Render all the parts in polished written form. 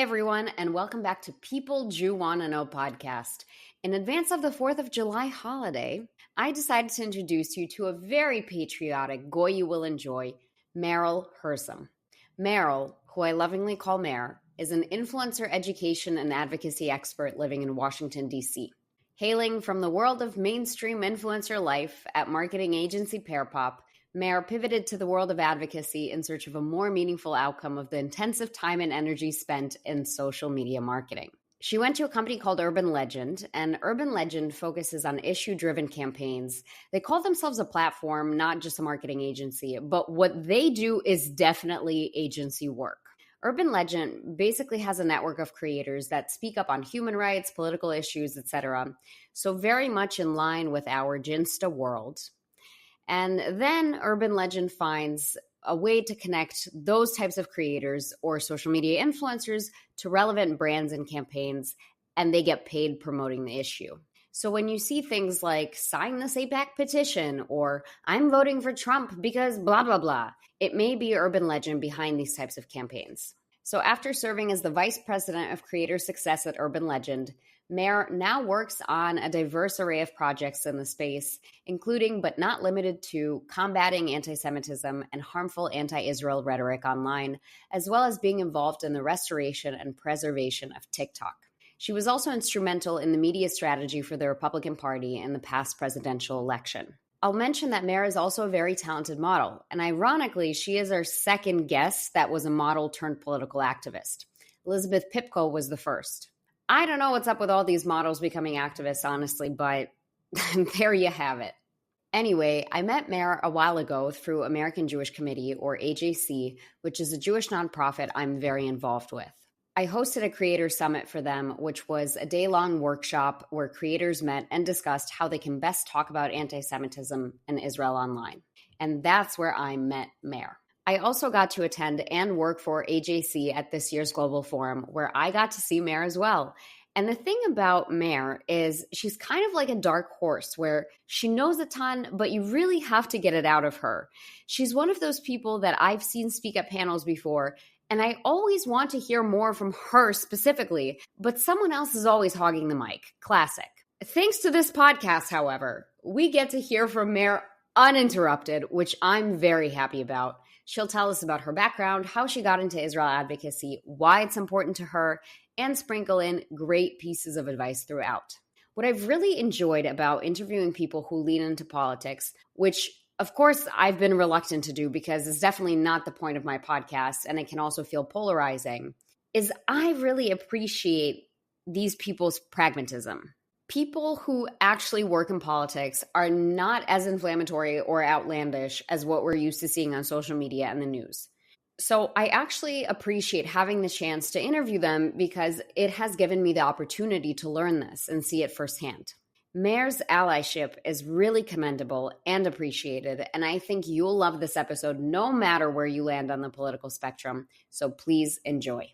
Hey everyone, and welcome back to People Jew Wanna Know podcast. In advance of the 4th of July holiday, I decided to introduce you to a very patriotic goy you will enjoy, Mer Hersam. Meryl, who I lovingly call Mer, is an influencer, education, and advocacy expert living in Washington, D.C. Hailing from the world of mainstream influencer life at marketing agency Pearpop, Mer pivoted to the world of advocacy in search of a more meaningful outcome of the intensive time and energy spent in social media marketing. She went to a company called Urban Legend, and Urban Legend focuses on issue-driven campaigns. They call themselves a platform, not just a marketing agency, but what they do is definitely agency work. Urban Legend basically has a network of creators that speak up on human rights, political issues, etc. So very much in line with our Ginsta world. And then Urban Legend finds a way to connect those types of creators or social media influencers to relevant brands and campaigns, and they get paid promoting the issue. So when you see things like sign this APAC petition or I'm voting for Trump because blah, blah, blah, it may be Urban Legend behind these types of campaigns. So after serving as the Vice President of Creator Success at Urban Legend, Mer now works on a diverse array of projects in the space, including but not limited to combating antisemitism and harmful anti-Israel rhetoric online, as well as being involved in the restoration and preservation of TikTok. She was also instrumental in the media strategy for the Republican Party in the past presidential election. I'll mention that Mer is also a very talented model, and ironically, she is our second guest that was a model turned political activist. Elizabeth Pipko was the first. I don't know what's up with all these models becoming activists, honestly, but there you have it. Anyway, I met Mer a while ago through American Jewish Committee, or AJC, which is a Jewish nonprofit I'm very involved with. I hosted a creator summit for them, which was a day-long workshop where creators met and discussed how they can best talk about anti-Semitism and Israel online. And that's where I met Mer. I also got to attend and work for AJC at this year's Global Forum, where I got to see Mer as well. And the thing about Mer is she's kind of like a dark horse where she knows a ton, but you really have to get it out of her. She's one of those people that I've seen speak at panels before, and I always want to hear more from her specifically, but someone else is always hogging the mic. Classic. Thanks to this podcast, however, we get to hear from Mer uninterrupted, which I'm very happy about. She'll tell us about her background, how she got into Israel advocacy, why it's important to her, and sprinkle in great pieces of advice throughout. What I've really enjoyed about interviewing people who lean into politics, which of course I've been reluctant to do because it's definitely not the point of my podcast and it can also feel polarizing, is I really appreciate these people's pragmatism. People who actually work in politics are not as inflammatory or outlandish as what we're used to seeing on social media and the news. So I actually appreciate having the chance to interview them because it has given me the opportunity to learn this and see it firsthand. Mer's allyship is really commendable and appreciated, and I think you'll love this episode no matter where you land on the political spectrum, so please enjoy.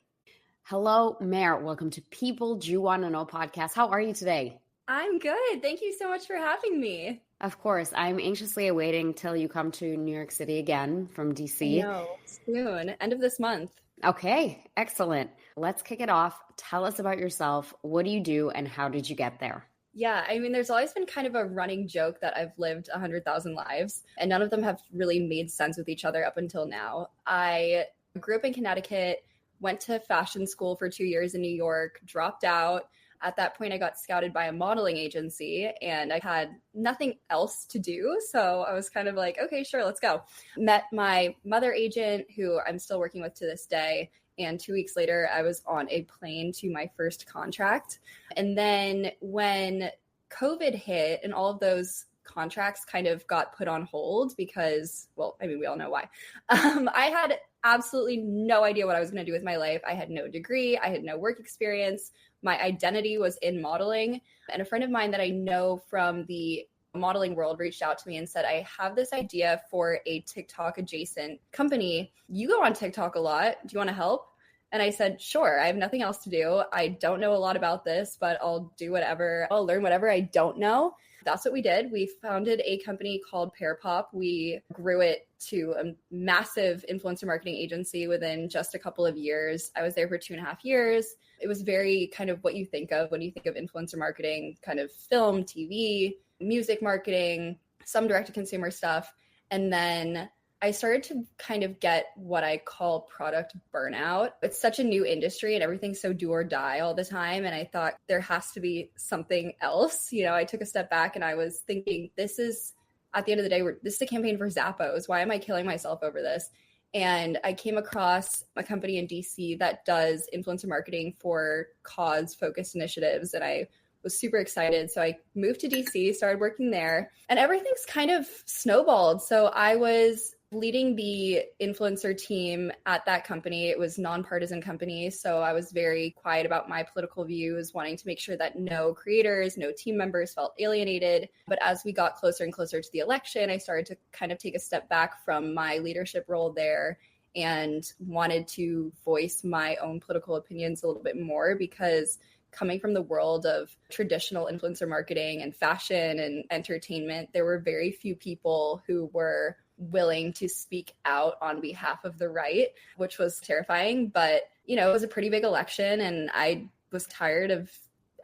Hello, Mer. Welcome to People Jew Wanna Know podcast. How are you today? I'm good. Thank you so much for having me. Of course. I'm anxiously awaiting till you come to New York City again from DC. No, soon. End of this month. Okay, excellent. Let's kick it off. Tell us about yourself. What do you do and how did you get there? Yeah, I mean, there's always been kind of a running joke that I've lived 100,000 lives, and none of them have really made sense with each other up until now. I grew up in Connecticut, went to fashion school for 2 years in New York, dropped out. At that point, I got scouted by a modeling agency and I had nothing else to do. So I was kind of like, okay, sure, let's go. Met my mother agent, who I'm still working with to this day. And 2 weeks later, I was on a plane to my first contract. And then when COVID hit and all of those contracts kind of got put on hold because, well, I mean, we all know why. I had absolutely no idea what I was going to do with my life. I had no degree. I had no work experience. My identity was in modeling. And a friend of mine that I know from the modeling world reached out to me and said, I have this idea for a TikTok adjacent company. You go on TikTok a lot. Do you want to help? And I said, sure, I have nothing else to do. I don't know a lot about this, but I'll do whatever. I'll learn whatever I don't know. that's what we did. We founded a company called Pearpop. We grew it to a massive influencer marketing agency within just a couple of years. I was there for 2.5 years. It was very kind of what you think of when you think of influencer marketing, kind of film, TV, music marketing, some direct-to-consumer stuff. And then I started to kind of get what I call product burnout. It's such a new industry and everything's so do or die all the time. And I thought there has to be something else. I took a step back and I was thinking, this is, at the end of the day, this is a campaign for Zappos. Why am I killing myself over this? And I came across a company in DC that does influencer marketing for cause-focused initiatives. And I was super excited. So I moved to DC, started working there, and everything's kind of snowballed. So I was leading the influencer team at that company. It was nonpartisan company. So I was very quiet about my political views, wanting to make sure that no creators, no team members felt alienated. But as we got closer and closer to the election, I started to kind of take a step back from my leadership role there and wanted to voice my own political opinions a little bit more, because coming from the world of traditional influencer marketing and fashion and entertainment, there were very few people who were willing to speak out on behalf of the right, which was terrifying. But, it was a pretty big election and I was tired of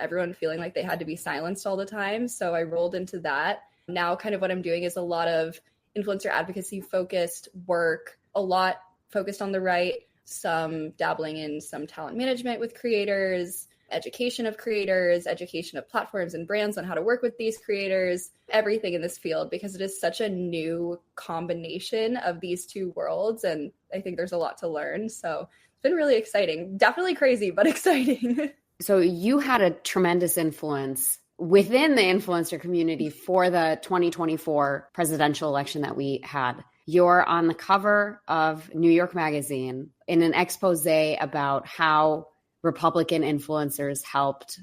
everyone feeling like they had to be silenced all the time. So I rolled into that. Now kind of what I'm doing is a lot of influencer advocacy focused work, a lot focused on the right, some dabbling in some talent management with creators, education of creators, education of platforms and brands on how to work with these creators, everything in this field, because it is such a new combination of these two worlds. And I think there's a lot to learn. So it's been really exciting. Definitely crazy, but exciting. So you had a tremendous influence within the influencer community for the 2024 presidential election that we had. You're on the cover of New York Magazine in an expose about how Republican influencers helped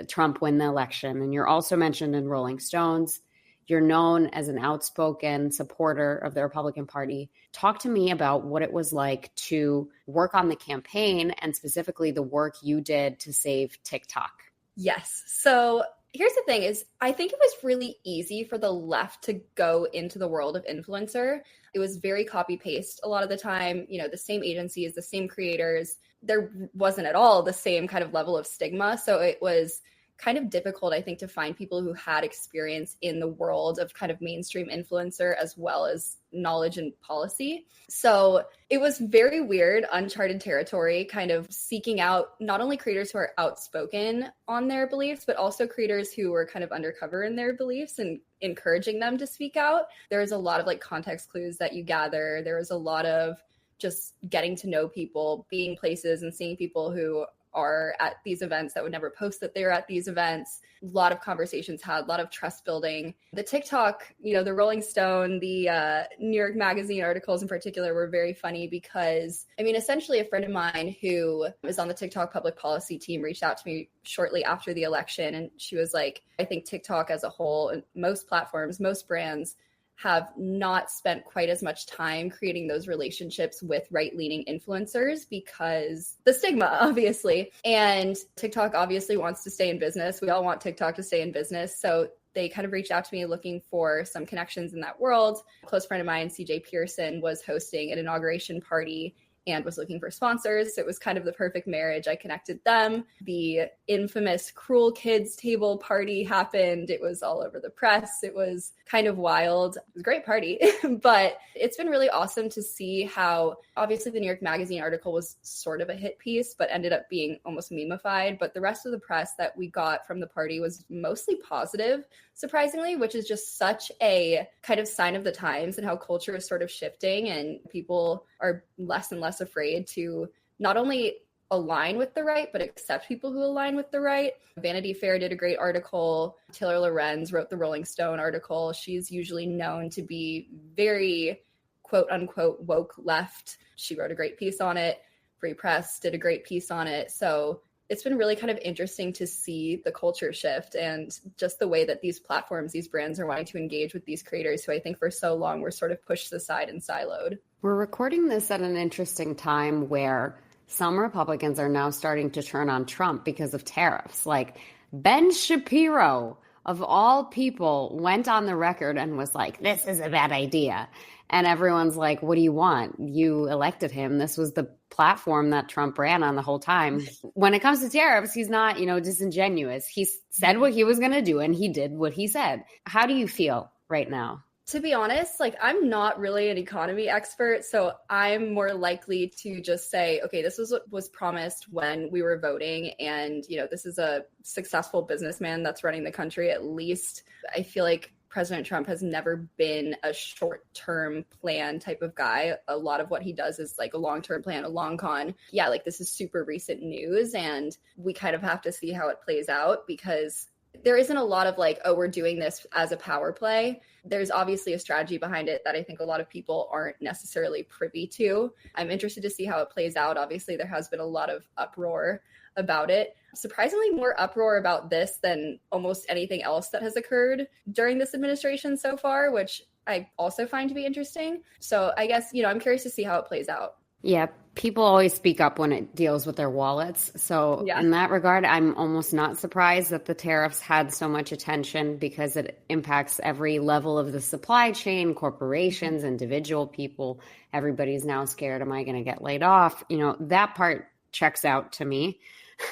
Trump win the election. And you're also mentioned in Rolling Stones. You're known as an outspoken supporter of the Republican Party. Talk to me about what it was like to work on the campaign and specifically the work you did to save TikTok. Yes. So here's the thing is, I think it was really easy for the left to go into the world of influencer. It was very copy paste a lot of the time, the same agencies, the same creators. There wasn't at all the same kind of level of stigma. So it was kind of difficult, I think, to find people who had experience in the world of kind of mainstream influencer as well as knowledge and policy. So it was very weird, uncharted territory, kind of seeking out not only creators who are outspoken on their beliefs, but also creators who were kind of undercover in their beliefs and encouraging them to speak out. There was a lot of context clues that you gather. There was a lot of just getting to know people, being places and seeing people who are at these events that would never post that they're at these events. A lot of conversations had, a lot of trust building. The TikTok, the Rolling Stone, the New York Magazine articles in particular were very funny because, essentially a friend of mine who is on the TikTok public policy team reached out to me shortly after the election. And she was like, I think TikTok as a whole, and most platforms, most brands have not spent quite as much time creating those relationships with right-leaning influencers because the stigma, obviously. And TikTok obviously wants to stay in business. We all want TikTok to stay in business. So they kind of reached out to me looking for some connections in that world. A close friend of mine, CJ Pearson, was hosting an inauguration party and was looking for sponsors. It was kind of the perfect marriage. I connected them. The infamous Cruel Kids table party happened. It was all over the press. It was kind of wild. It was a great party, but it's been really awesome to see how obviously the New York Magazine article was sort of a hit piece, but ended up being almost memeified. But the rest of the press that we got from the party was mostly positive, surprisingly, which is just such a kind of sign of the times and how culture is sort of shifting and people are less and less afraid to not only align with the right, but accept people who align with the right. Vanity Fair did a great article. Taylor Lorenz wrote the Rolling Stone article. She's usually known to be very quote unquote woke left. She wrote a great piece on it. Free Press did a great piece on it. So it's been really kind of interesting to see the culture shift and just the way that these platforms, these brands are wanting to engage with these creators who I think for so long were sort of pushed aside and siloed. We're recording this at an interesting time where some Republicans are now starting to turn on Trump because of tariffs. Like Ben Shapiro of all people, went on the record and was like, this is a bad idea. And everyone's like, what do you want? You elected him. This was the platform that Trump ran on the whole time. When it comes to tariffs, he's not, disingenuous. He said what he was going to do and he did what he said. How do you feel right now? To be honest, I'm not really an economy expert, so I'm more likely to just say, okay, this was what was promised when we were voting, and, this is a successful businessman that's running the country. At least I feel like President Trump has never been a short-term plan type of guy. A lot of what he does is a long-term plan, a long con. Yeah, this is super recent news, and we kind of have to see how it plays out, because there isn't a lot of oh, we're doing this as a power play. There's obviously a strategy behind it that I think a lot of people aren't necessarily privy to. I'm interested to see how it plays out. Obviously, there has been a lot of uproar about it. Surprisingly, more uproar about this than almost anything else that has occurred during this administration so far, which I also find to be interesting. So I guess, I'm curious to see how it plays out. Yeah, people always speak up when it deals with their wallets. So in that regard, I'm almost not surprised that the tariffs had so much attention, because it impacts every level of the supply chain, corporations, individual people. Everybody's now scared, am I going to get laid off? That part checks out to me.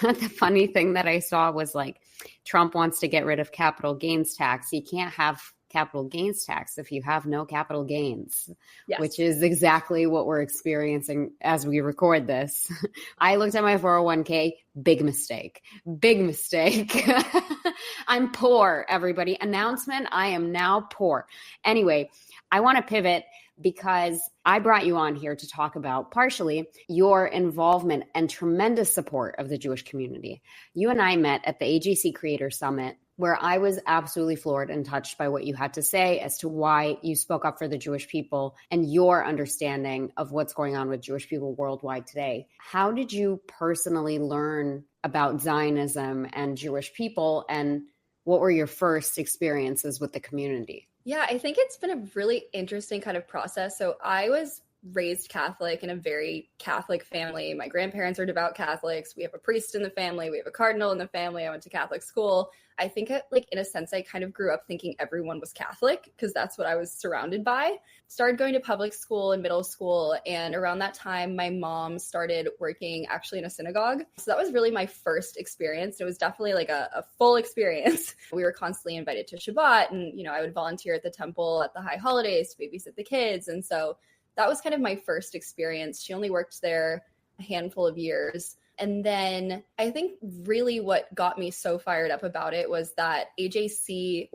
The funny thing that I saw was Trump wants to get rid of capital gains tax. You can't have capital gains tax if you have no capital gains, which is exactly what we're experiencing as we record this. I looked at my 401k, big mistake. I'm poor, everybody. Announcement, I am now poor. Anyway, I want to pivot because I brought you on here to talk about partially your involvement and tremendous support of the Jewish community. You and I met at the AJC Creator Summit, where I was absolutely floored and touched by what you had to say as to why you spoke up for the Jewish people and your understanding of what's going on with Jewish people worldwide today. How did you personally learn about Zionism and Jewish people, and what were your first experiences with the community? Yeah, I think it's been a really interesting kind of process. So I was raised Catholic in a very Catholic family. My grandparents are devout Catholics. We have a priest in the family. We have a cardinal in the family. I went to Catholic school. I think in a sense, I kind of grew up thinking everyone was Catholic because that's what I was surrounded by. Started going to public school and middle school. And around that time, my mom started working actually in a synagogue. So that was really my first experience. It was definitely a full experience. We were constantly invited to Shabbat, and, I would volunteer at the temple at the high holidays to babysit the kids. And so that was kind of my first experience. She only worked there a handful of years. And then I think really what got me so fired up about it was that AJC,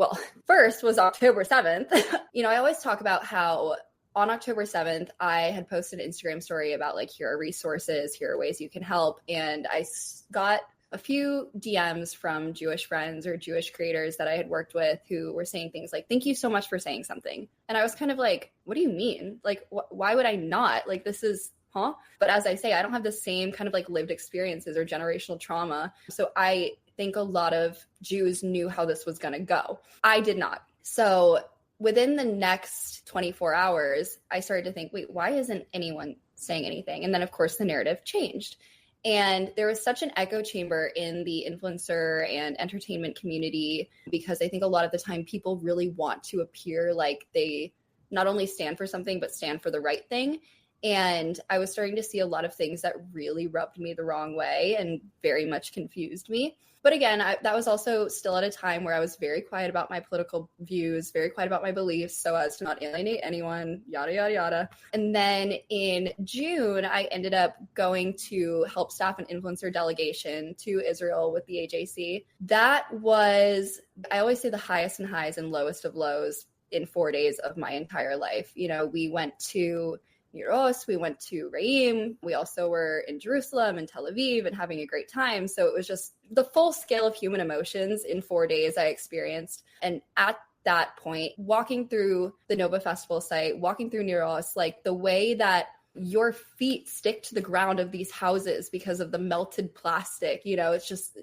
first was October 7th. I always talk about how on October 7th, I had posted an Instagram story about here are resources, here are ways you can help. And I got a few DMs from Jewish friends or Jewish creators that I had worked with who were saying things like, thank you so much for saying something. And I was kind of like, what do you mean? Why would I not? This is But as I say, I don't have the same kind of lived experiences or generational trauma. So I think a lot of Jews knew how this was going to go. I did not. So within the next 24 hours, I started to think, wait, why isn't anyone saying anything? And then, of course, the narrative changed. And there was such an echo chamber in the influencer and entertainment community, because I think a lot of the time people really want to appear like they not only stand for something, but stand for the right thing. And I was starting to see a lot of things that really rubbed me the wrong way and very much confused me. But again, that was also still at a time where I was very quiet about my political views, very quiet about my beliefs, so as to not alienate anyone, yada, yada, yada. And then in June, I ended up going to help staff an influencer delegation to Israel with the AJC. That was, I always say, the highest and highs and lowest of lows in 4 days of my entire life. We went to Niros, we went to Reim. We also were in Jerusalem and Tel Aviv and having a great time. So it was just the full scale of human emotions in 4 days I experienced. And at that point, walking through the Nova Festival site, walking through Niros, the way that your feet stick to the ground of these houses because of the melted plastic, it's just,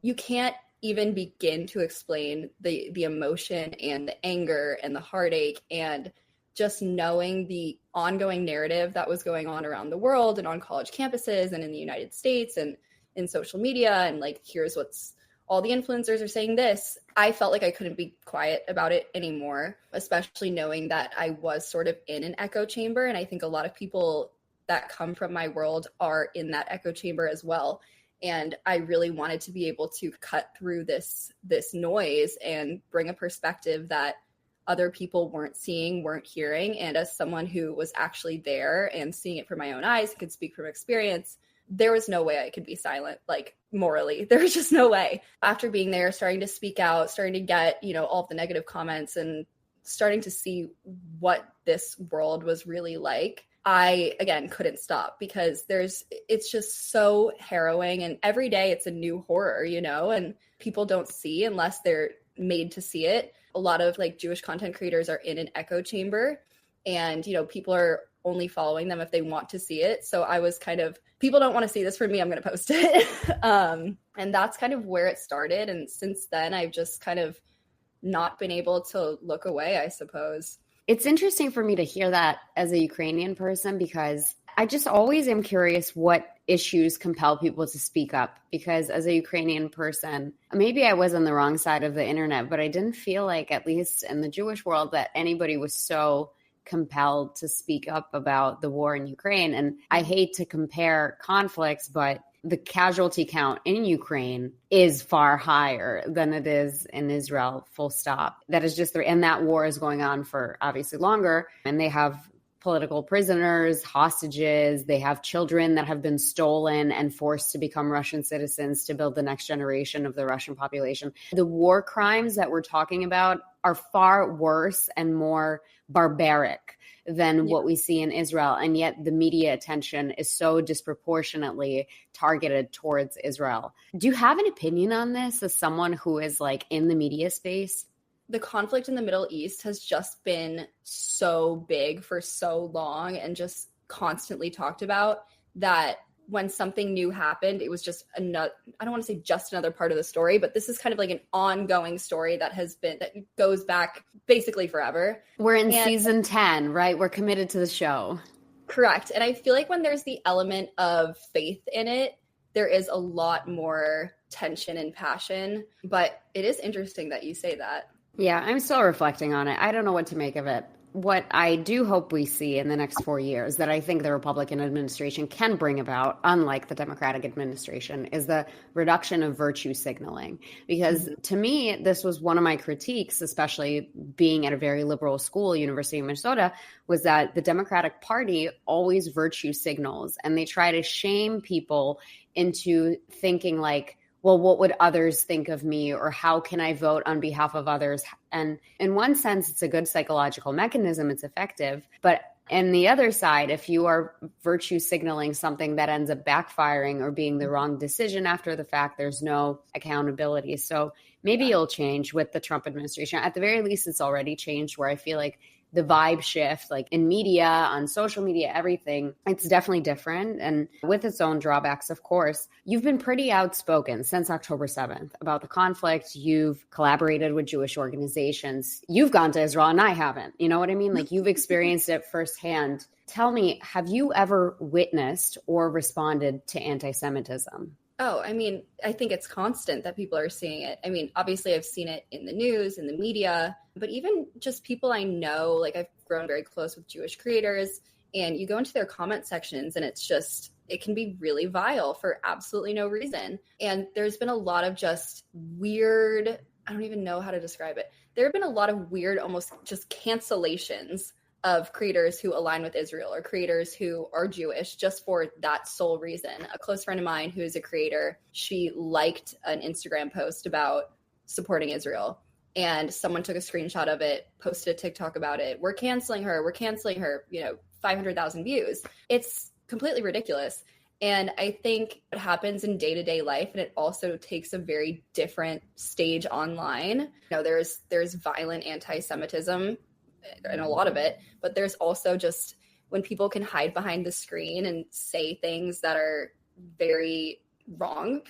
you can't even begin to explain the emotion and the anger and the heartache, and just knowing the ongoing narrative that was going on around the world and on college campuses and in the United States and in social media, and here's what's all the influencers are saying this. I felt like I couldn't be quiet about it anymore, especially knowing that I was sort of in an echo chamber. And I think a lot of people that come from my world are in that echo chamber as well. And I really wanted to be able to cut through this noise and bring a perspective that other people weren't seeing, weren't hearing. And as someone who was actually there and seeing it from my own eyes, could speak from experience, there was no way I could be silent, like morally. There was just no way. After being there, starting to speak out, starting to get, all of the negative comments and starting to see what this world was really like, I, again, couldn't stop because it's just so harrowing. And every day it's a new horror, and people don't see unless they're made to see it. A lot of like Jewish content creators are in an echo chamber and, people are only following them if they want to see it. So I was kind of, people don't want to see this from me, I'm going to post it. And that's kind of where it started. And since then, I've just kind of not been able to look away, I suppose. It's interesting for me to hear that as a Ukrainian person, because I just always am curious what issues compel people to speak up. Because as a Ukrainian person, maybe I was on the wrong side of the internet, but I didn't feel like, at least in the Jewish world, that anybody was so compelled to speak up about the war in Ukraine. And I hate to compare conflicts, but the casualty count in Ukraine is far higher than it is in Israel, full stop. That is just and that war is going on for obviously longer. And they have political prisoners, hostages, they have children that have been stolen and forced to become Russian citizens to build the next generation of the Russian population. The war crimes that we're talking about are far worse and more barbaric than what we see in Israel. And yet the media attention is so disproportionately targeted towards Israel. Do you have an opinion on this as someone who is like in the media space? The conflict in the Middle East has just been so big for so long and just constantly talked about that when something new happened, it was just another, I don't want to say just another part of the story, but this is kind of like an ongoing story that goes back basically forever. We're in season 10, right? We're committed to the show. Correct. And I feel like when there's the element of faith in it, there is a lot more tension and passion. But it is interesting that you say that. Yeah, I'm still reflecting on it. I don't know what to make of it. What I do hope we see in the next 4 years that I think the Republican administration can bring about, unlike the Democratic administration, is the reduction of virtue signaling. Because to me, this was one of my critiques, especially being at a very liberal school, University of Minnesota, was that the Democratic Party always virtue signals and they try to shame people into thinking like, well, what would others think of me, or how can I vote on behalf of others? And in one sense, it's a good psychological mechanism. It's effective. But on the other side, if you are virtue signaling something that ends up backfiring or being the wrong decision after the fact, there's no accountability. So maybe it'll change with the Trump administration. At the very least, it's already changed, where I feel like the vibe shift, like in media, on social media, everything, it's definitely different. And with its own drawbacks, of course. You've been pretty outspoken since October 7th about the conflict. You've collaborated with Jewish organizations. You've gone to Israel and I haven't. You know what I mean? Like, you've experienced it firsthand. Tell me, have you ever witnessed or responded to anti-Semitism? Oh, I mean, I think it's constant that people are seeing it. I mean, obviously I've seen it in the news, in the media, but even just people I know, like I've grown very close with Jewish creators, and you go into their comment sections and it's just, it can be really vile for absolutely no reason. And there's been a lot of just weird, I don't even know how to describe it. There have been a lot of weird, almost just cancellations of creators who align with Israel or creators who are Jewish just for that sole reason. A close friend of mine who is a creator, she liked an Instagram post about supporting Israel, and someone took a screenshot of it, posted a TikTok about it. We're canceling her, 500,000 views. It's completely ridiculous. And I think what happens in day-to-day life, and it also takes a very different stage online. There's violent anti-Semitism and a lot of it, but there's also just when people can hide behind the screen and say things that are very wrong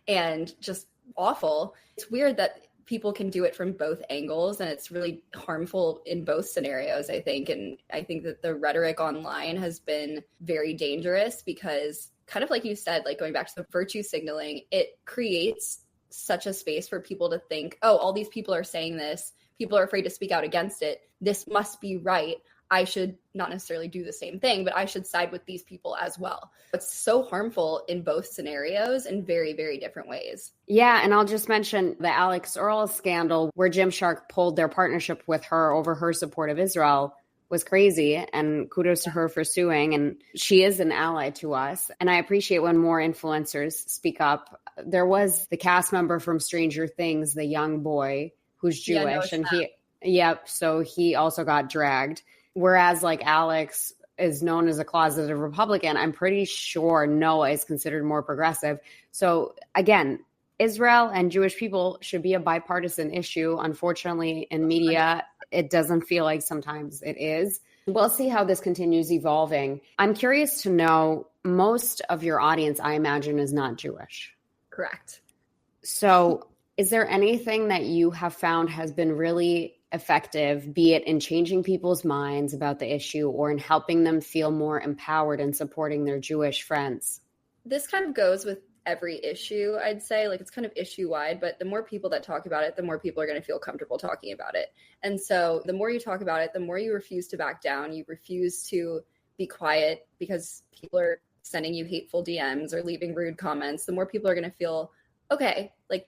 and just awful. It's weird that people can do it from both angles, and it's really harmful in both scenarios, I think. And I think that the rhetoric online has been very dangerous because, kind of like you said, like going back to the virtue signaling, it creates such a space for people to think, oh, all these people are saying this. People are afraid to speak out against it. This must be right. I should not necessarily do the same thing, but I should side with these people as well. It's so harmful in both scenarios in very, very different ways. Yeah, and I'll just mention the Alex Earl scandal where Gymshark pulled their partnership with her over her support of Israel was crazy, and kudos to her for suing. And she is an ally to us. And I appreciate when more influencers speak up. There was the cast member from Stranger Things, the young boy who's Jewish, and so he also got dragged. Whereas like Alex is known as a closeted Republican, I'm pretty sure Noah is considered more progressive. So again, Israel and Jewish people should be a bipartisan issue. Unfortunately, in media, it doesn't feel like sometimes it is. We'll see how this continues evolving. I'm curious to know, most of your audience, I imagine, is not Jewish. Correct. So is there anything that you have found has been really effective, be it in changing people's minds about the issue or in helping them feel more empowered and supporting their Jewish friends? This kind of goes with every issue, I'd say. Like, it's kind of issue wide, but the more people that talk about it, the more people are going to feel comfortable talking about it. And so the more you talk about it, the more you refuse to back down, you refuse to be quiet because people are sending you hateful DMs or leaving rude comments, the more people are going to feel, okay, like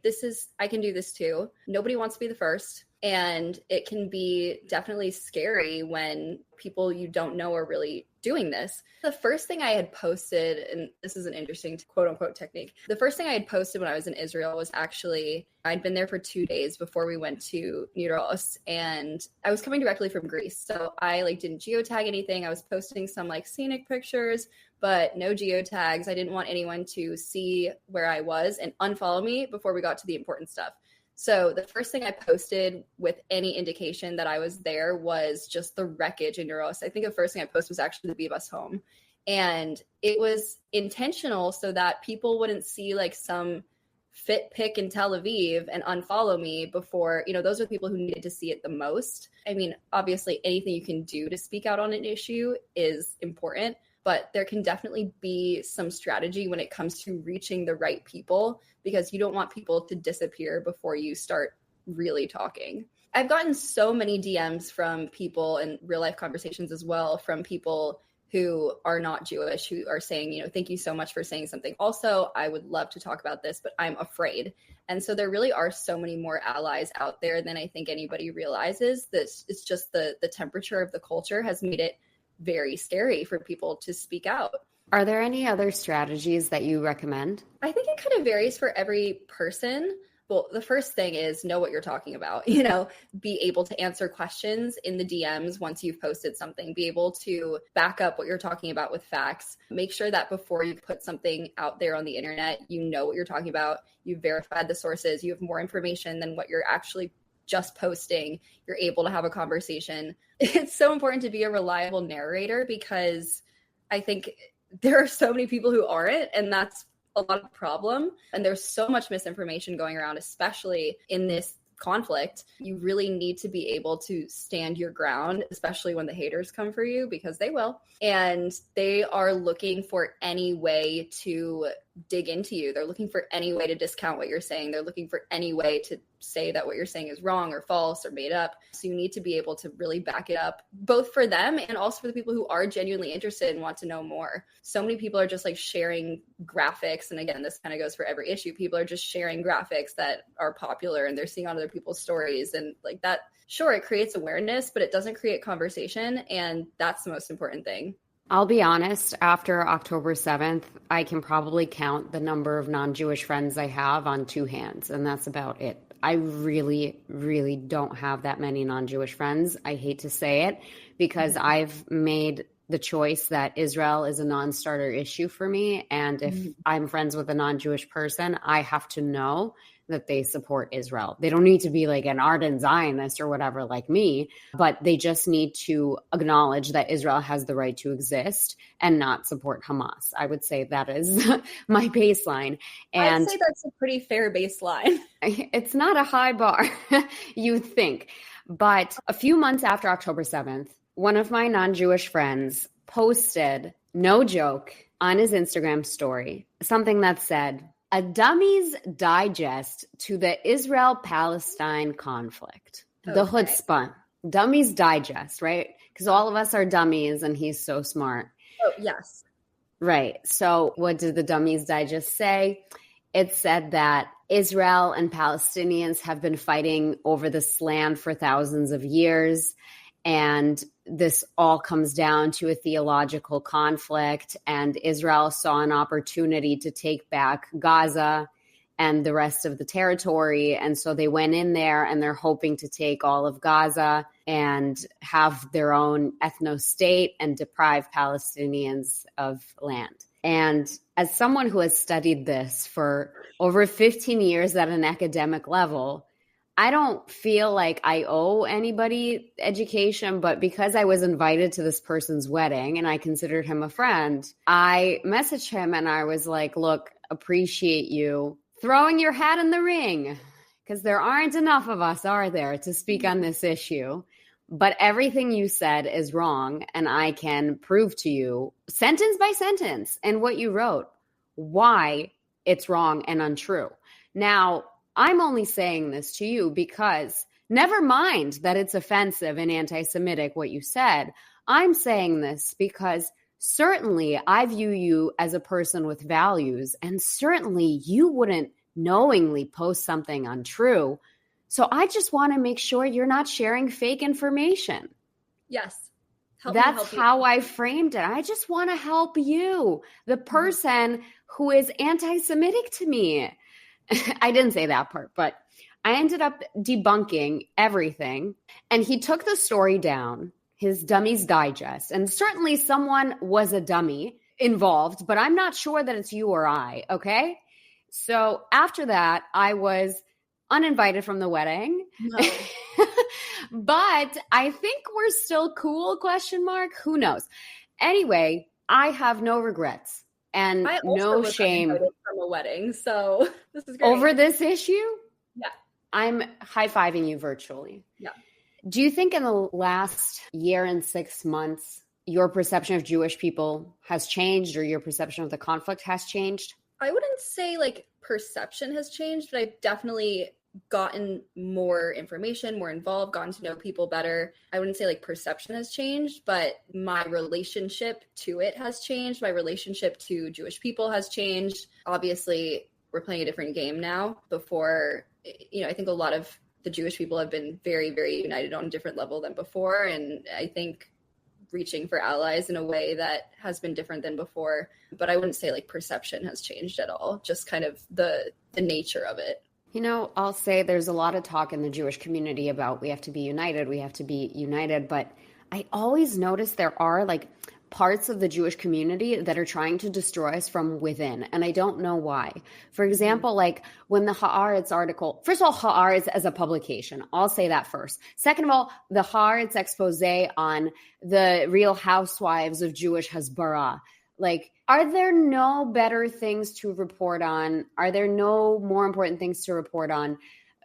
I can do this too. Nobody wants to be the first. And it can be definitely scary when people you don't know are really doing this. The first thing I had posted, and this is an interesting quote unquote technique. The first thing I had posted when I was in Israel was actually, I'd been there for 2 days before we went to Niros, and I was coming directly from Greece. So I didn't geotag anything. I was posting some scenic pictures, but no geotags. I didn't want anyone to see where I was and unfollow me before we got to the important stuff. So the first thing I posted with any indication that I was there was just the wreckage in Niros. I think the first thing I posted was actually the B-bus home. And it was intentional so that people wouldn't see some fit pic in Tel Aviv and unfollow me before, those are the people who needed to see it the most. I mean, obviously anything you can do to speak out on an issue is important, but there can definitely be some strategy when it comes to reaching the right people, because you don't want people to disappear before you start really talking. I've gotten so many DMs from people, and real life conversations as well, from people who are not Jewish, who are saying, thank you so much for saying something. Also, I would love to talk about this, but I'm afraid. And so there really are so many more allies out there than I think anybody realizes. That it's just the temperature of the culture has made it very scary for people to speak out. Are there any other strategies that you recommend? I think it kind of varies for every person. Well, the first thing is know what you're talking about, be able to answer questions in the DMs once you've posted something, be able to back up what you're talking about with facts. Make sure that before you put something out there on the internet, you know what you're talking about, you've verified the sources, you have more information than what you're actually just posting, you're able to have a conversation. It's so important to be a reliable narrator, because I think there are so many people who aren't, and that's a lot of problem. And there's so much misinformation going around, especially in this conflict. You really need to be able to stand your ground, especially when the haters come for you, because they will. And they are looking for any way to dig into you. They're looking for any way to discount what you're saying. They're looking for any way to say that what you're saying is wrong or false or made up. So you need to be able to really back it up, both for them and also for the people who are genuinely interested and want to know more. So many people are just sharing graphics. And again, this kind of goes for every issue. People are just sharing graphics that are popular and they're seeing on other people's stories, and that. Sure, it creates awareness, but it doesn't create conversation. And that's the most important thing. I'll be honest, after October 7th, I can probably count the number of non-Jewish friends I have on 2 hands, and that's about it. I really, really don't have that many non-Jewish friends. I hate to say it, because I've made the choice that Israel is a non-starter issue for me. And if I'm friends with a non-Jewish person, I have to know that they support Israel. They don't need to be an ardent Zionist or whatever like me, but they just need to acknowledge that Israel has the right to exist and not support Hamas. I would say that is my baseline. And I'd say that's a pretty fair baseline. It's not a high bar, you think. But a few months after October 7th, one of my non-Jewish friends posted, no joke, on his Instagram story, something that said, A Dummy's Digest to the Israel-Palestine conflict. Okay. The chutzpah. Dummy's Digest, right? Because all of us are dummies and he's so smart. Oh, yes. Right. So what did the Dummy's Digest say? It said that Israel and Palestinians have been fighting over this land for thousands of years. And this all comes down to a theological conflict. And Israel saw an opportunity to take back Gaza and the rest of the territory. And so they went in there and they're hoping to take all of Gaza and have their own ethno-state and deprive Palestinians of land. And as someone who has studied this for over 15 years at an academic level, I don't feel like I owe anybody education, but because I was invited to this person's wedding and I considered him a friend, I messaged him and I was like, look, appreciate you throwing your hat in the ring, because there aren't enough of us, are there, to speak on this issue. But everything you said is wrong, and I can prove to you, sentence by sentence, and what you wrote, why it's wrong and untrue. Now, I'm only saying this to you because never mind that it's offensive and anti-Semitic what you said. I'm saying this because certainly I view you as a person with values, and certainly you wouldn't knowingly post something untrue. So I just want to make sure you're not sharing fake information. Yes. That's how I framed it. I just want to help you, the person who is anti-Semitic to me. I didn't say that part, but I ended up debunking everything. And he took the story down, his Dummy's Digest. And certainly someone was a dummy involved, but I'm not sure that it's you or I, okay? So after that, I was uninvited from the wedding. No. But I think we're still cool, ? Who knows? Anyway, I have no regrets and no shame. From a wedding, so this is great. Over this issue? Yeah. I'm high-fiving you virtually. Yeah. Do you think in the last year and 6 months, your perception of Jewish people has changed, or your perception of the conflict has changed? I wouldn't say like perception has changed, but I've definitely gotten more information, more involved, gotten to know people better. I wouldn't say like perception has changed, but my relationship to it has changed. My relationship to Jewish people has changed. Obviously, we're playing a different game now. Before, I think a lot of the Jewish people have been very, very united on a different level than before. And I think reaching for allies in a way that has been different than before. But I wouldn't say like perception has changed at all, just kind of the nature of it. I'll say there's a lot of talk in the Jewish community about we have to be united, but I always notice there are like parts of the Jewish community that are trying to destroy us from within, and I don't know why. For example, like when the Haaretz article, first of all, Haaretz as a publication, I'll say that first. Second of all, the Haaretz expose on the Real Housewives of Jewish Hasbara, like, are there no better things to report on? Are there no more important things to report on?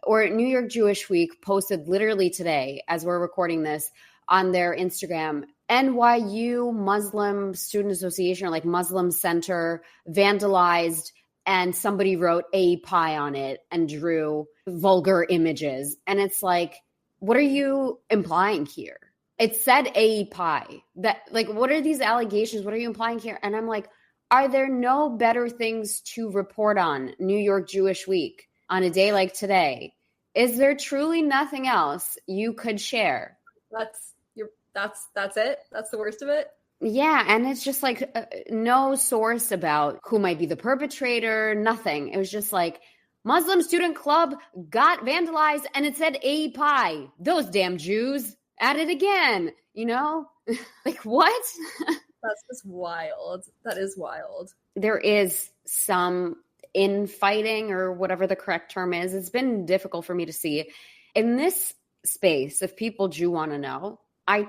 Or New York Jewish Week posted literally today, as we're recording this, on their Instagram, NYU Muslim Student Association, or like Muslim Center, vandalized, and somebody wrote API on it and drew vulgar images. And it's like, what are you implying here? It said API. That, like, what are these allegations? What are you implying here? And I'm like, are there no better things to report on New York Jewish Week on a day like today? Is there truly nothing else you could share? That's it? That's the worst of it? Yeah, and it's just like no source about who might be the perpetrator, nothing. It was just like Muslim Student Club got vandalized and it said API. Those damn Jews. At it again, like what? That's just wild. That is wild. There is some infighting, or whatever the correct term is. It's been difficult for me to see. In this space, if people do want to know, I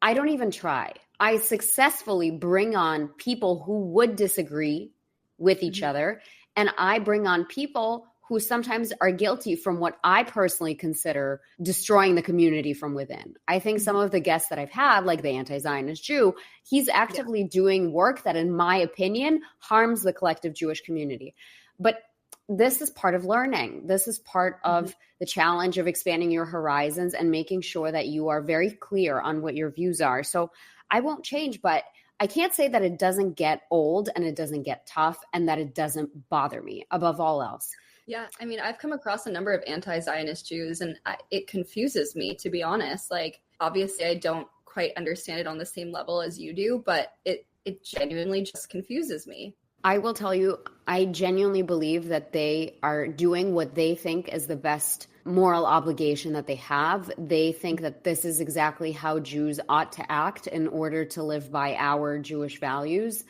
don't even try. I successfully bring on people who would disagree with each other. And I bring on people who sometimes are guilty from what I personally consider destroying the community from within. I think some of the guests that I've had, like the anti-Zionist Jew, he's actively doing work that, in my opinion, harms the collective Jewish community. But this is part of learning. This is part of the challenge of expanding your horizons and making sure that you are very clear on what your views are. So I won't change, but I can't say that it doesn't get old and it doesn't get tough and that it doesn't bother me above all else. Yeah, I mean, I've come across a number of anti-Zionist Jews, and it confuses me, to be honest. Like, obviously, I don't quite understand it on the same level as you do, but it genuinely just confuses me. I will tell you, I genuinely believe that they are doing what they think is the best moral obligation that they have. They think that this is exactly how Jews ought to act in order to live by our Jewish values.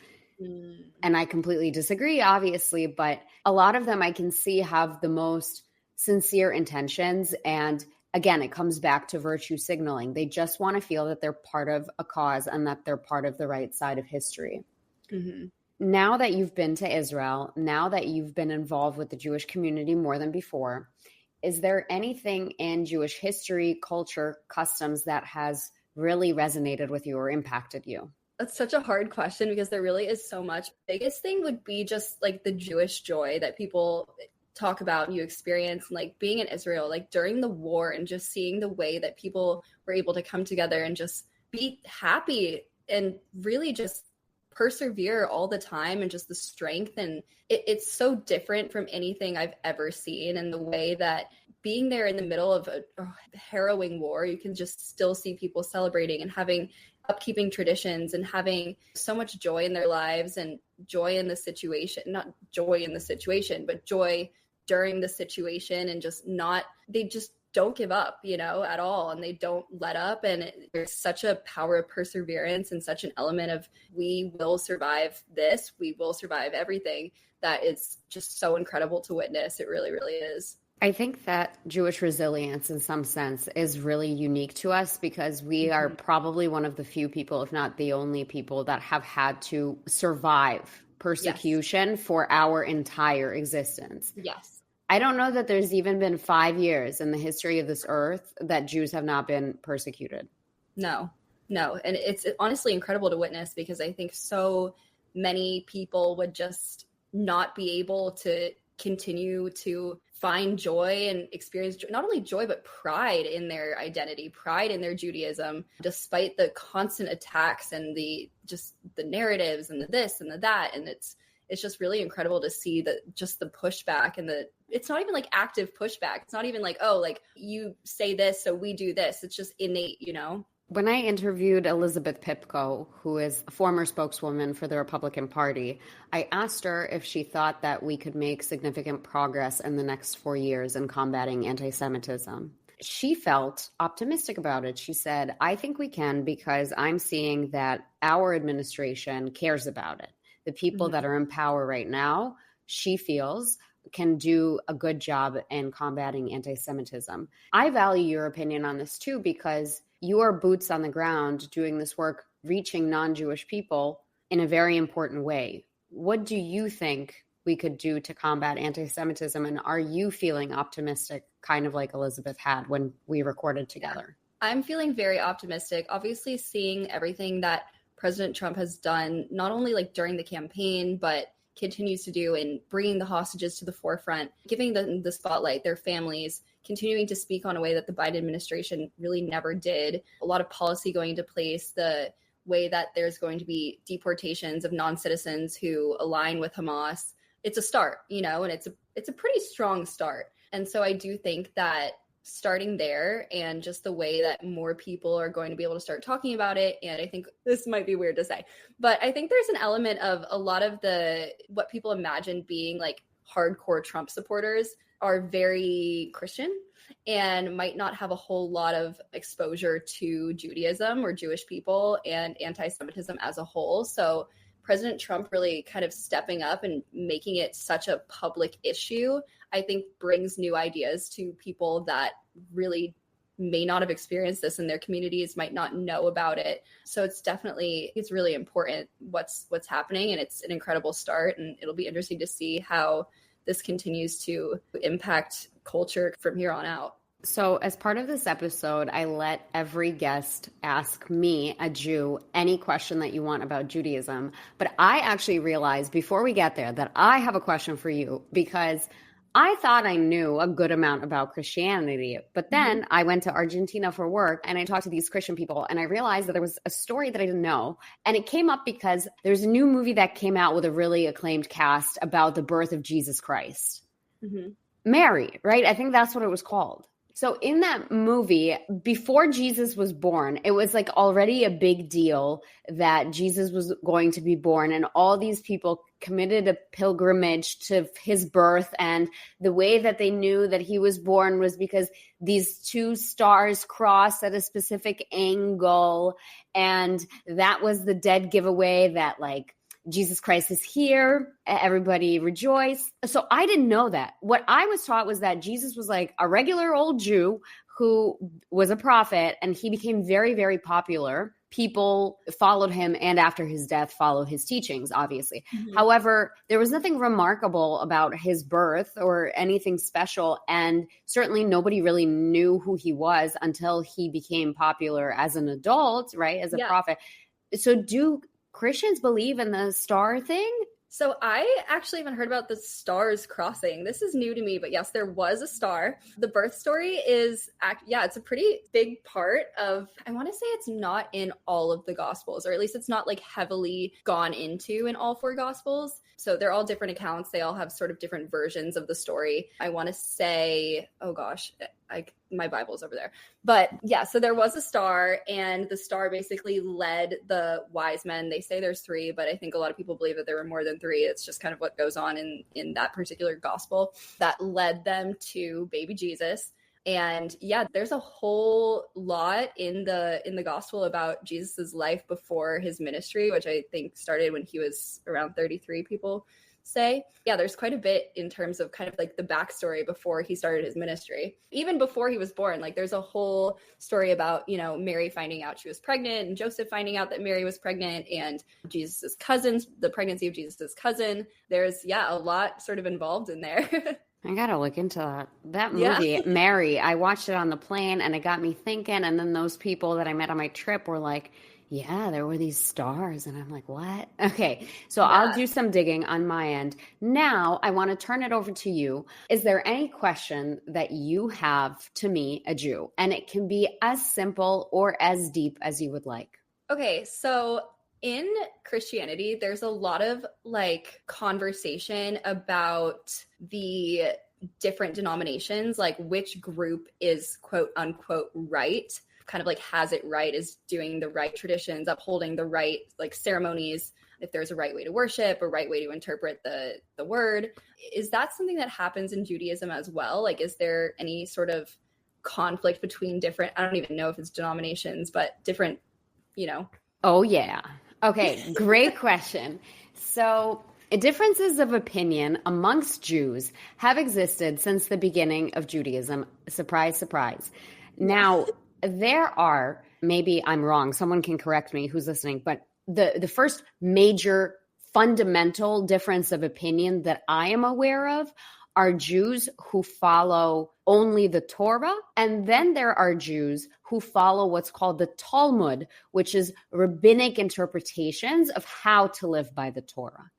And I completely disagree, obviously, but a lot of them I can see have the most sincere intentions. And again, it comes back to virtue signaling. They just want to feel that they're part of a cause and that they're part of the right side of history. Mm-hmm. Now that you've been to Israel, now that you've been involved with the Jewish community more than before, is there anything in Jewish history, culture, customs that has really resonated with you or impacted you? That's such a hard question because there really is so much. Biggest thing would be just like the Jewish joy that people talk about and you experience, and like being in Israel, like during the war, and just seeing the way that people were able to come together and just be happy and really just persevere all the time, and just the strength. And it's so different from anything I've ever seen. And the way that being there in the middle of a harrowing war, you can just still see people celebrating and having upkeeping traditions and having so much joy in their lives, and joy in the situation, not joy in the situation, but joy during the situation, and they just don't give up, at all. And they don't let up. And there's such a power of perseverance and such an element of, we will survive this, we will survive everything, that is just so incredible to witness. It really, really is. I think that Jewish resilience in some sense is really unique to us because we are probably one of the few people, if not the only people, that have had to survive persecution for our entire existence. Yes. I don't know that there's even been 5 years in the history of this earth that Jews have not been persecuted. No. And it's honestly incredible to witness, because I think so many people would just not be able to continue to find joy and experience not only joy, but pride in their identity, pride in their Judaism, despite the constant attacks and the narratives and the this and the that. And it's just really incredible to see that, just the pushback, and it's not even like active pushback. It's not even like, oh, like you say this, so we do this. It's just innate, When I interviewed Elizabeth Pipko, who is a former spokeswoman for the Republican Party, I asked her if she thought that we could make significant progress in the next 4 years in combating anti-Semitism. She felt optimistic about it. She said, I think we can, because I'm seeing that our administration cares about it. The people that are in power right now, she feels, can do a good job in combating anti-Semitism. I value your opinion on this too, because you are boots on the ground doing this work, reaching non-Jewish people in a very important way. What do you think we could do to combat anti-Semitism? And are you feeling optimistic, kind of like Elizabeth had when we recorded together? I'm feeling very optimistic. Obviously, seeing everything that President Trump has done, not only like during the campaign, but continues to do in bringing the hostages to the forefront, giving them the spotlight, their families, continuing to speak on a way that the Biden administration really never did. A lot of policy going into place, the way that there's going to be deportations of non-citizens who align with Hamas. It's a start, and it's a pretty strong start. And so I do think that starting there, and just the way that more people are going to be able to start talking about it. And I think this might be weird to say, but I think there's an element of a lot of what people imagine being like hardcore Trump supporters are very Christian and might not have a whole lot of exposure to Judaism or Jewish people and anti-Semitism as a whole. So President Trump really kind of stepping up and making it such a public issue, I think brings new ideas to people that really may not have experienced this in their communities, might not know about it. So it's really important what's happening, and it's an incredible start, and it'll be interesting to see how this continues to impact culture from here on out. So, as part of this episode, I let every guest ask me, a Jew, any question that you want about Judaism. But I actually realized before we get there that I have a question for you because I thought I knew a good amount about Christianity. But then I went to Argentina for work and I talked to these Christian people and I realized that there was a story that I didn't know. And it came up because there's a new movie that came out with a really acclaimed cast about the birth of Jesus Christ. Mary, right? I think that's what it was called. So in that movie, before Jesus was born, it was like already a big deal that Jesus was going to be born, and all these people committed a pilgrimage to his birth. And the way that they knew that he was born was because these two stars crossed at a specific angle. And that was the dead giveaway that like Jesus Christ is here. Everybody rejoice. So I didn't know that. What I was taught was that Jesus was like a regular old Jew who was a prophet, and he became very, very popular. People followed him, and after his death, followed his teachings, obviously. However, there was nothing remarkable about his birth or anything special, and certainly nobody really knew who he was until he became popular as an adult, right, as a prophet. So do Christians believe in the star thing? So I actually haven't heard about the stars crossing. This is new to me, but yes, there was a star. The birth story is, it's a pretty big part of, I want to say it's not in all of the Gospels, or at least it's not like heavily gone into in all four Gospels. So they're all different accounts. They all have sort of different versions of the story. I want to say, oh gosh, my Bible's over there. But yeah, so there was a star, and the star basically led the wise men. They say there's three, but I think a lot of people believe that there were more than three. It's just kind of what goes on in that particular gospel that led them to baby Jesus. And yeah, there's a whole lot in the gospel about Jesus's life before his ministry, which I think started when he was around 33, people say. Yeah, there's quite a bit in terms of kind of like the backstory before he started his ministry. Even before he was born, like there's a whole story about, Mary finding out she was pregnant and Joseph finding out that Mary was pregnant and Jesus's cousins, the pregnancy of Jesus's cousin. There's, a lot sort of involved in there. I gotta look into that movie, Mary. I watched it on the plane and it got me thinking. And then those people that I met on my trip were like, yeah, there were these stars. And I'm like, what? Okay, so I'll do some digging on my end. Now I want to turn it over to you. Is there any question that you have to me, a Jew? And it can be as simple or as deep as you would like. Okay, so in Christianity, there's a lot of like conversation about the different denominations, like which group is quote unquote right, kind of like has it right, is doing the right traditions, upholding the right like ceremonies, if there's a right way to worship, a right way to interpret the word. Is that something that happens in Judaism as well? Like, is there any sort of conflict between different, I don't even know if it's denominations, but different, Oh, yeah. Okay, great question. So differences of opinion amongst Jews have existed since the beginning of Judaism. Surprise, surprise. Now, there are, maybe I'm wrong, someone can correct me who's listening, but the first major fundamental difference of opinion that I am aware of are Jews who follow only the Torah, and then there are Jews who follow what's called the Talmud, which is rabbinic interpretations of how to live by the Torah.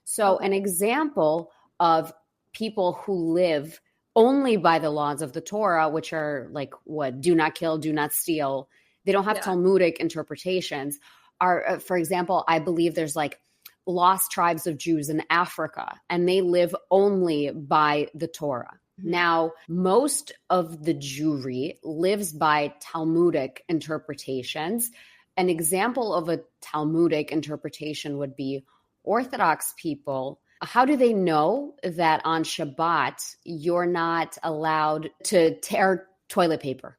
So an example of people who live only by the laws of the Torah, which are like what, do not kill, do not steal, they don't have Talmudic interpretations, are, for example, I believe there's like lost tribes of Jews in Africa, and they live only by the Torah. Now, most of the Jewry lives by Talmudic interpretations. An example of a Talmudic interpretation would be Orthodox people. How do they know that on Shabbat you're not allowed to tear toilet paper?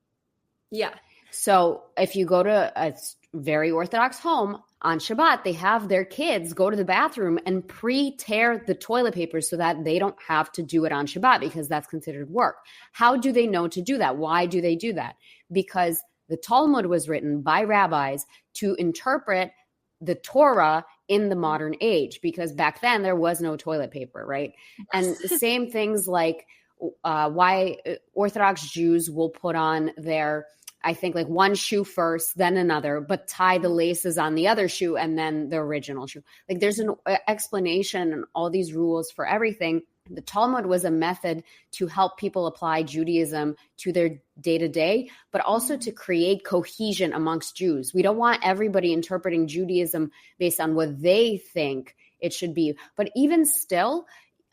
Yeah. So if you go to a very Orthodox home on Shabbat, they have their kids go to the bathroom and pre-tear the toilet paper so that they don't have to do it on Shabbat because that's considered work. How do they know to do that? Why do they do that? Because the Talmud was written by rabbis to interpret the Torah in the modern age, because back then there was no toilet paper, right? And the same things like why Orthodox Jews will put on their, I think, like one shoe first, then another, but tie the laces on the other shoe and then the original shoe. Like there's an explanation and all these rules for everything. The Talmud was a method to help people apply Judaism to their day-to-day, but also to create cohesion amongst Jews. We don't want everybody interpreting Judaism based on what they think it should be. But even still,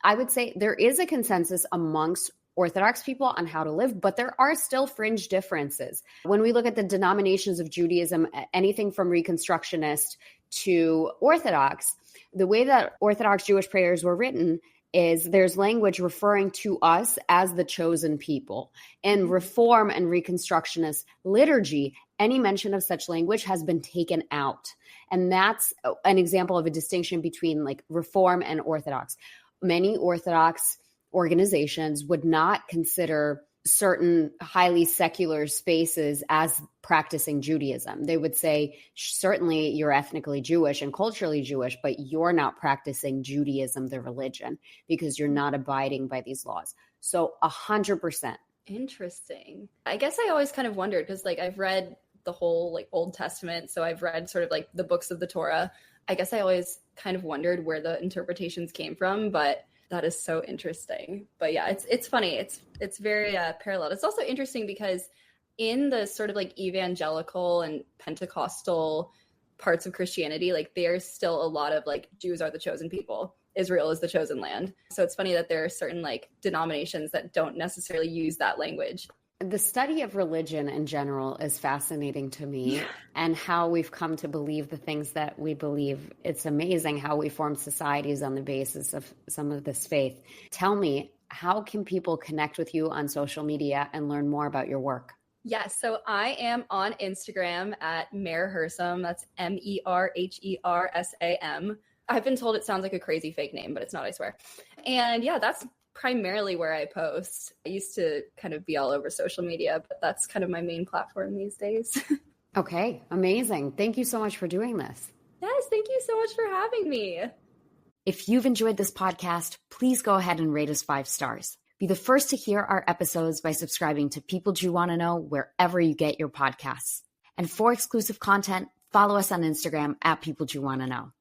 I would say there is a consensus amongst Orthodox people on how to live, but there are still fringe differences. When we look at the denominations of Judaism, anything from Reconstructionist to Orthodox, the way that Orthodox Jewish prayers were written is there's language referring to us as the chosen people. In Reform and Reconstructionist liturgy, any mention of such language has been taken out. And that's an example of a distinction between like Reform and Orthodox. Many Orthodox organizations would not consider certain highly secular spaces as practicing Judaism. They would say, certainly you're ethnically Jewish and culturally Jewish, but you're not practicing Judaism, the religion, because you're not abiding by these laws. So 100%. Interesting. I guess I always kind of wondered because like I've read the whole like Old Testament. So I've read sort of like the books of the Torah. I guess I always kind of wondered where the interpretations came from, but that is so interesting. But yeah, it's funny. It's very parallel. It's also interesting because in the sort of like evangelical and Pentecostal parts of Christianity, like there's still a lot of like Jews are the chosen people. Israel is the chosen land. So it's funny that there are certain like denominations that don't necessarily use that language. The study of religion in general is fascinating to me, and how we've come to believe the things that we believe. It's amazing how we form societies on the basis of some of this faith. Tell me, how can people connect with you on social media and learn more about your work? Yes, so I am on Instagram at Mer Hersam. That's MERHERSAM. I've been told it sounds like a crazy fake name, but it's not, I swear. And yeah, that's primarily where I post. I used to kind of be all over social media, but that's kind of my main platform these days. Okay, amazing. Thank you so much for doing this. Yes, thank you so much for having me. If you've enjoyed this podcast, please go ahead and rate us 5 stars. Be the first to hear our episodes by subscribing to People Do Want to Know wherever you get your podcasts. And for exclusive content, follow us on Instagram at People Do Want to Know.